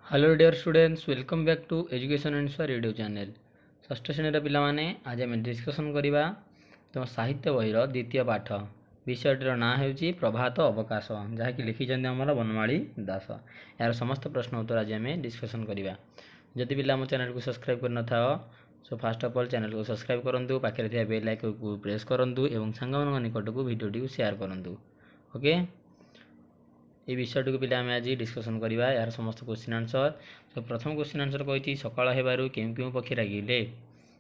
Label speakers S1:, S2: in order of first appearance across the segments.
S1: Hello dear students, welcome back to education answer YouTube channel. षष्ठ श्रेणी पिलाने आज आम डिस्कसन करवा तुम साहित्य बहीर द्वितीय पाठ विषयटर ना हो प्रभात अवकाश जहाँकि लिखिं आमर बनमाली दास। यार समस्त प्रश्न उत्तर आज आम डिस्कसन करवा। जदि पिला आम चैनल को सब्सक्राइब कर न था so fast of all channel को सब्सक्राइब करूँ, पाखे बेल आइकन को प्रेस करूँ और सांग निकट को भिडियो को शेयर करूँ। ओके, ये विषयटी को पिला आज डिस्कसन करवा। यार समस्त क्वेश्चन आंसर। तो प्रथम क्वेश्चन आंसर कही सकाल हेबारु केउ केउ पक्षी रागिले,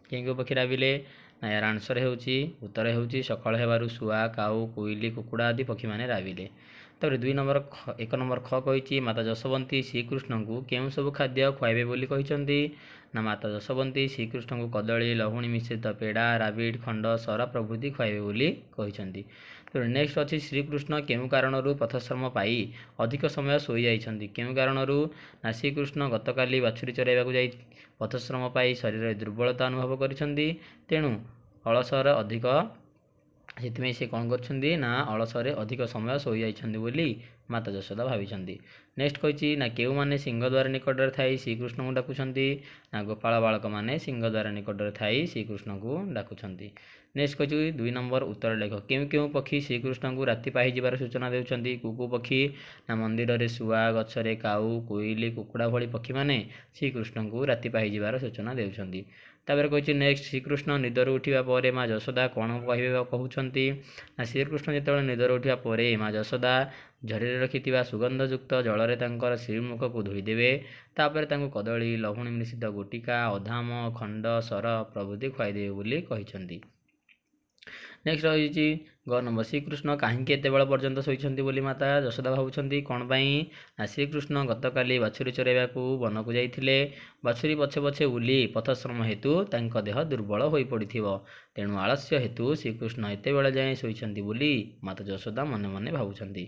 S1: केउ पक्षी रागिले ना। यार आंसर होउची उत्तर होउची सकाल हेबारु शुआ, काऊ, कोइली, कुकुड़ा आदि पक्षी माने रागिले। तापर 2 नंबर 1 नंबर ख कही माता जशवंती श्रीकृष्ण को केउ सब खाद्य खुआबे बोली कहिसंती ना। माता जशवंती श्रीकृष्ण को कदली, लहुणी मिश्रित पेड़ा, राबिड, खंड, सर प्रभृति खुआबे बोली कहिसंती। तो नेक्स्ट अच्छी श्रीकृष्ण केउ कारण पथश्रम पाई अधिक समय शोई जाइछंती। केउ कारण ना श्रीकृष्ण गतकाली बाछुरी चराइबाकू जाई पथश्रम पाई शरीर दुर्बलता अनुभव करिसंती, तेणु अलसर अधिक से से कौन कर अलसरे अधिक समय शोई जाइछंती बोली माता यशोदा भाविछंती। नेक्स्ट कही ना केउ माने सिंहद्वार निकट में थाई श्रीकृष्ण को डाकुछंती ना। गोपाल बालक माने सिंहद्वार निकट में थाई श्रीकृष्ण को डाकुछंती। नेक्स्ट कही 2 नंबर उत्तर लेख केउ केउ पक्षी श्रीकृष्ण को राति पाहि जिबार सूचना देउछंती। कुकु पक्षी ना मंदिर रे शुआ, गछरे काऊ, कोइली, कुकुड़ा भली पक्षी माने श्रीकृष्ण को राति पाहि जिबार सूचना देउछंती। तापर कही नेक्स्ट श्रीकृष्ण निदर उठिबा परे माँ यशोदा कौन कहउछंती ना। श्रीकृष्ण जिते निदर उठिबा परे माँ यशोदा झरी रखिथिबा सुगंधयुक्त जल रे तांकर श्रीमुख को धोईदेवे। तापर तांको कदली, लहुणी मिश्रित गुटिका, अधाम, खंड, सर प्रभृति खुआईदेवे बोली कहिसंती। नेक्स्ट रही ग नंबर श्रीकृष्ण कहीं एत बेल पर्यंत शोइछंती बोली माता यशोदा भावुछंती कौन पाई ना। श्रीकृष्ण गतकाली बाछुरी चराइबाकू वन को जाइथिले। बाछुरी पछे पछे बुली पथश्रम हेतु तांको देह दुर्बल होई पड़िथिबो, तेणु आलस्य हेतु श्रीकृष्ण एत बेल जाए शोइछंती बोली माता यशोदा मने मने भावुछंती।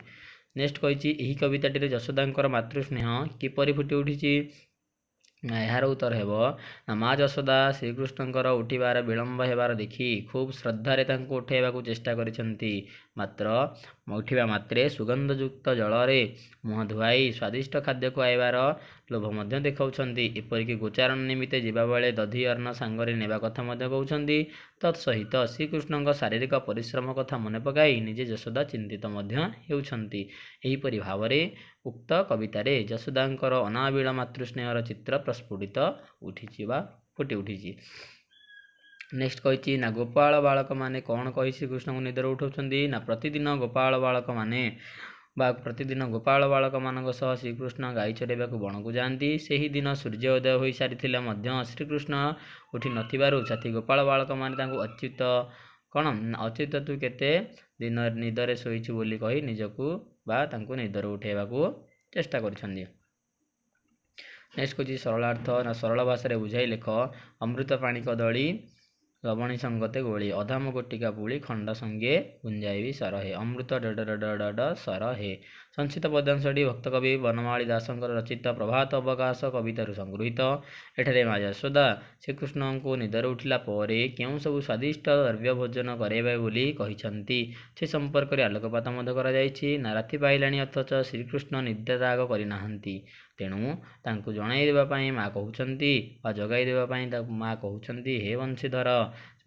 S1: नेक्स्ट कही एही कविताटी यशोदांकर मातृस्नेह किपरि फुटी उठिछि ना। यार उत्तर हेबो ना माँ यशोदा श्रीकृष्णଙ୍କର उठिबार विलंब हेबार देखि खूब श्रद्धारे तांको उठाइबाकू चेष्टा करिसंती। मात्र उठिबा मात्रे सुगंधयुक्त जलरे मुह धुआई स्वादिष्ट खाद्य खुआइबार लोभ मध्य देखाउछंती। एपरिक गोचारण निमित्त जिबा बेले दधी अन्न सांगरे नेबा कथा मध्य कहउछंती। तत्सहित श्रीकृष्णଙ୍କ शारीरिक परिश्रम कथा मन पकाई निजे यशोदा चिंतित मध्य हेउछंती। एहीपरि भावरे उक्त कवितारे यशोदांकर अनाबिल मातृस्नेहर चित्र प्रस्फुटित उठिछि बा फुटी उठिछि। नेक्स्ट कही ना गोपाल बालक माने कौन कही श्रीकृष्ण को निदर उठाउछंती ना। प्रतिदिन गोपाल बालक माने प्रतिदिन गोपाल बालक मानक सह श्रीकृष्ण गाई चराइबाकू बण को जाती। सेही दिन सूर्योदय हो सारी मध्य श्रीकृष्ण उठी नथिबारु साथी गोपाल बालक माने तांको अच्युत कौन अच्युत तू केते दिन निदरे शोइछु बोली कही निजकू बा तांको निदर उठाइबाकू चेष्टा करिसंती। नेक्स्ट कही सरलार्थ ना सरल भाषा बुझाई लेख अमृत पाणी कदली, लवणी संगते गोली, अधाम गोटिका पुली, खंड संगे गुंजाइबी सर हे। अमृत डड सर हे। संक्षिप्त पद्यांशटी भक्तकवि बनमाली दासंकर रचित प्रभात अवकाश कवितारू संगृहीत। एठारे माँ यशोदा श्रीकृष्ण को निदर उठिला परे केउ सब स्वादिष्ट द्रव्य भोजन कराइबे बोली कहिसंती से संपर्क में आलोकपात मध्य कराଯାଇଛି ना। राति पाइलाणी अथच श्रीकृष्ण निद्रा त्याग करिनाहांती, तेणु तांकु जणाई देबा पई माँ कहउछंती बा जगाई देबा पई माँ कहउछंती हे वंशीधर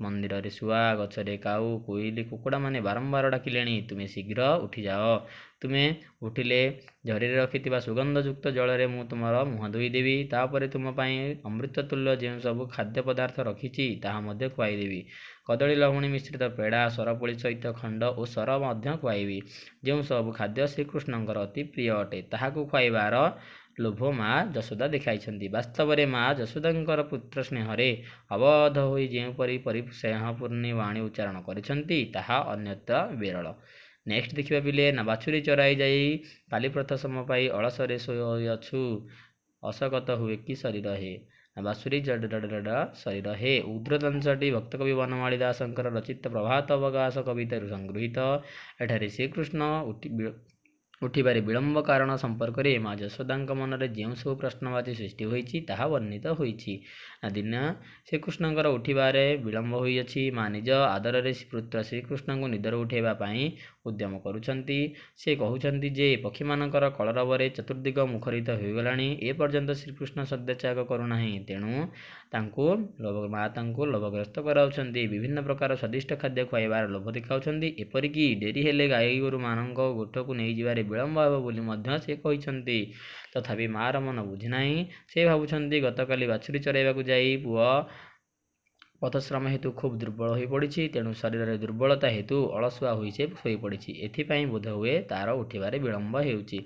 S1: मंदिर रे शुआ, गछरे काऊ, कोइली, कुकुड़ा माने बारंबार डाकिलेणी, तुमे शीघ्र उठी जाओ। तुमे उठिले झरी रखिथिबा सुगंधयुक्त जल रे मु तुमर मुह धोई देवी। तापरे तुम पई अमृत तुल्य जे सब खाद्य पदार्थ रखिछि ताहा मध्य खुआई देवी। कदली, लहुणी मिश्रित पेड़ा, सरपुली सहित खंड और सर मध्य खुआइबी। जो सब खाद्य श्रीकृष्णଙ୍କର अति प्रिय अटे ताहाकू खुआइबार लोभ माँ यशोदा देखाइछंती। वास्तव में माँ यशोदांकर पुत्र स्नेहरे अवध होई जेपरि परिस्नेहपूर्णी वाणी उच्चारण करिछंती ताहा अन्यत्र विरल। नेक्स्ट देखिबा पिले ना बाछुरी चराई जाई काली प्रथा सम पाई अलसरे सोयछु असगत हुए कि शरीर हे ना। बाछुरी शरीर हे। उग्रदंशटी भक्तकवि बनमाली दासंकर रचित प्रभात अवकाश कवितारू संगृहीत। एठारे श्रीकृष्ण ଉଠିବାରେ ବିଳମ୍ବ କାରଣ ସମ୍ପର୍କରେ ମା ଯଶୋଦାଙ୍କ ମନରେ ଯେଉଁ ସବୁ ପ୍ରଶ୍ନବାଚୀ ସୃଷ୍ଟି ହୋଇଛି ତାହା ବର୍ଣ୍ଣିତ ହୋଇଛି। ଦିନ ଶ୍ରୀକୃଷ୍ଣଙ୍କର ଉଠିବାରେ ବିଳମ୍ବ ହୋଇଅଛି। ମା ନିଜ ଆଦରରେ ପୁତ୍ର ଶ୍ରୀକୃଷ୍ଣଙ୍କୁ ନିଦରୁ ଉଠାଇବା ପାଇଁ ଉଦ୍ୟମ କରୁଛନ୍ତି। ସେ କହୁଛନ୍ତି ଯେ ପକ୍ଷୀମାନଙ୍କର କଳରବରେ ଚତୁର୍ଦିଗ ମୁଖରିତ ହୋଇଗଲାଣି, ଏପର୍ଯ୍ୟନ୍ତ ଶ୍ରୀକୃଷ୍ଣ ସଦ୍ୟତ୍ୟାଗ କରୁନାହିଁ। ତେଣୁ ମା ତାଙ୍କୁ ଲୋଭଗ୍ରସ୍ତ କରାଉଛନ୍ତି, ବିଭିନ୍ନ ପ୍ରକାର ସ୍ୱାଦିଷ୍ଟ ଖାଦ୍ୟ ଖୁଆଇବାର ଲୋଭ ଦେଖାଉଛନ୍ତି। ଏପରିକି ଡେରି ହେଲେ ଗାଈଗୋରୁମାନଙ୍କ ଗୋଠକୁ ନେଇଯିବାରେ ବିଳମ୍ବ ହେବ ବୋଲି ମଧ୍ୟ ସେ କହିଛନ୍ତି। ତଥାପି ମା'ର ମନ ବୁଝିନାହିଁ। ସେ ଭାବୁଛନ୍ତି ଗତକାଲି ବାଛୁରୀ ଚରାଇବାକୁ ଯାଇ ପୁଅ ପଥଶ୍ରମ ହେତୁ ଖୁବ୍ ଦୁର୍ବଳ ହୋଇପଡ଼ିଛି, ତେଣୁ ଶରୀରରେ ଦୁର୍ବଳତା ହେତୁ ଅଳସୁଆ ହୋଇ ସେ ଶୋଇପଡ଼ିଛି। ଏଥିପାଇଁ ବୋଧହୁଏ ତା'ର ଉଠିବାରେ ବିଳମ୍ବ ହେଉଛି।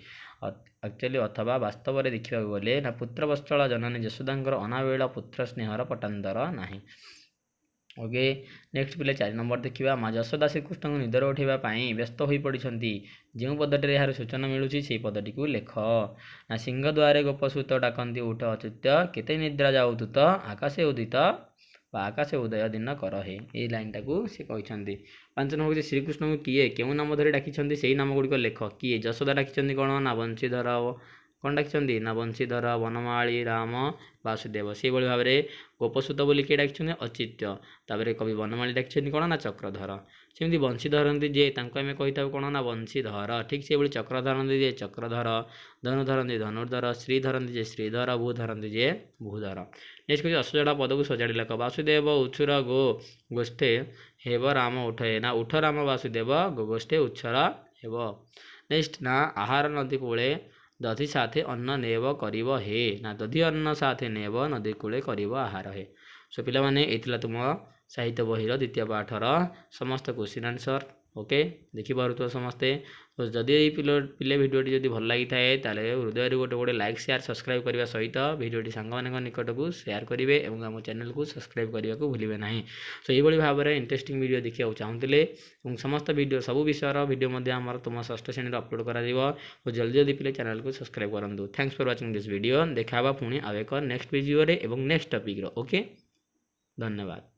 S1: ଅଥବା ବାସ୍ତବରେ ଦେଖିବାକୁ ଗଲେ ପୁତ୍ରବତ୍ସଳ ଜନନୀ ଯଶୋଦାଙ୍କର ଅନାବିଳ ପୁତ୍ର ସ୍ନେହର ପଟାନ୍ତର ନାହିଁ। ଓକେ, ନେକ୍ସଟ ପିଲେ 4 ନମ୍ବର ଦେଖିବା। ମା ଯଶୋଦା ଶ୍ରୀକୃଷ୍ଣଙ୍କୁ ନିଦରୁ ଉଠାଇବା ପାଇଁ ବ୍ୟସ୍ତ ହୋଇପଡ଼ିଛନ୍ତି। ଯେଉଁ ପଦଟିରେ ଏହାର ସୂଚନା ମିଳୁଛି ସେହି ପଦଟିକୁ ଲେଖ। ସିଂହଦ୍ୱାରେ ଗୋପସୂତ ଡାକନ୍ତି ଉଠ ଅଚ୍ୟୁତ, କେତେ ନିଦ୍ରା ଯାଉ ତୁତ, ଆକାଶେ ଉଦିତ ବା ଆକାଶେ ଉଦୟ ଦିନ କର ହେ। ଏଇ ଲାଇନଟାକୁ ସେ କହିଛନ୍ତି। 5 ନମ୍ବର ହେଉଛି ଶ୍ରୀକୃଷ୍ଣଙ୍କୁ କିଏ କେଉଁ ନାମ ଧରି ଡାକିଛନ୍ତି ସେହି ନାମ ଗୁଡ଼ିକ ଲେଖ। କିଏ ଯଶୋଦା ଡାକିଛନ୍ତି କ'ଣ ନା ବଂଶୀଧର, କ'ଣ ଡାକିଛନ୍ତି ନା ବଂଶୀଧର, ବନମାଳୀ, ରାମ, ବାସୁଦେବ। ସେହିଭଳି ଭାବରେ ଗୋପସୂତ ବୋଲି କିଏ ଡାକିଛନ୍ତି ଅଚ୍ୟୁତ। ତାପରେ କବି ବନମାଳୀ ଡାକିଛନ୍ତି କ'ଣ ନା ଚକ୍ରଧର। ସେମିତି ବଂଶୀ ଧରନ୍ତି ଯେ ତାଙ୍କୁ ଆମେ କହିଥାଉ କ'ଣ ନା ବଂଶୀଧର। ଠିକ୍ ସେଭଳି ଚକ୍ର ଧରନ୍ତି ଯେ ଚକ୍ରଧର, ଧନୁ ଧରନ୍ତି ଧନୁର୍ଧର, ଶ୍ରୀ ଧରନ୍ତି ଯେ ଶ୍ରୀଧର, ଭୂ ଧରନ୍ତି ଯେ ଭୂଧର। ନେକ୍ସଟ ହେଉଛି ଅସଜଡ଼ା ପଦକୁ ସଜାଡ଼ି ଲେଖ। ବାସୁଦେବ ଉଛୁର ଗୋ ଗୋଷ୍ଠେ ହେବ ରାମ ଉଠେ, ନା ଉଠ ରାମ ବାସୁଦେବ ଗୋ ଗୋଷ୍ଠେ ଉଚ୍ଛର ହେବ। ନେକ୍ସଟ ନା ଆହାର ନଦୀ କୂଳେ ଦଧି ସାଥେ ଅନ୍ନ ନେବ କରିବ ହେ, ନା ଦଧି ଅନ୍ନ ସାଥେ ନେବ ନଦୀ କୂଳେ କରିବ ଆହାର ହେ। ସୋ ପିଲାମାନେ ଏଇ ଥିଲା ତୁମ ସାହିତ୍ୟ ବହିର ଦ୍ୱିତୀୟ ପାଠର ସମସ୍ତ କ୍ୱେଶ୍ଚିନ୍ ଆନ୍ସର। ଓକେ, ଦେଖିପାରୁଥିବ ସମସ୍ତେ। ଯଦି ଏଇ ପିଲେ ଭିଡ଼ିଓଟି ଯଦି ଭଲ ଲାଗିଥାଏ ତାହେଲେ ହୃଦୟରୁ ଗୋଟେ ଲାଇକ୍ ସେୟାର ସବସ୍କ୍ରାଇବ୍ କରିବା ସହିତ ଭିଡ଼ିଓଟି ସାଙ୍ଗମାନଙ୍କ ନିକଟକୁ ସେୟାର କରିବେ ଏବଂ ଆମ ଚ୍ୟାନେଲକୁ ସବସ୍କ୍ରାଇବ୍ କରିବାକୁ ଭୁଲିବେ ନାହିଁ। ସୋ ଏଇଭଳି ଭାବରେ ଇଣ୍ଟରେଷ୍ଟିଂ ଭିଡ଼ିଓ ଦେଖିବାକୁ ଚାହୁଁଥିଲେ ଏବଂ ସମସ୍ତ ଭିଡ଼ିଓ ସବୁ ବିଷୟର ଭିଡ଼ିଓ ମଧ୍ୟ ଆମର ତୁମ ଷଷ୍ଠ ଶ୍ରେଣୀରେ ଅପଲୋଡ଼ କରାଯିବ। ଓ ଜଲ୍ଦି ପିଲେ ଚ୍ୟାନେଲକୁ ସବସ୍କ୍ରାଇବ୍ କରନ୍ତୁ। Thanks for watching this video. ଦେଖା ହେବା ପୁଣି ଆଉ ଏକ ନେକ୍ସଟ ଭିଡ଼ିଓରେ ଏବଂ ନେକ୍ସଟ ଟପିକର। ଓକେ, ଧନ୍ୟବାଦ।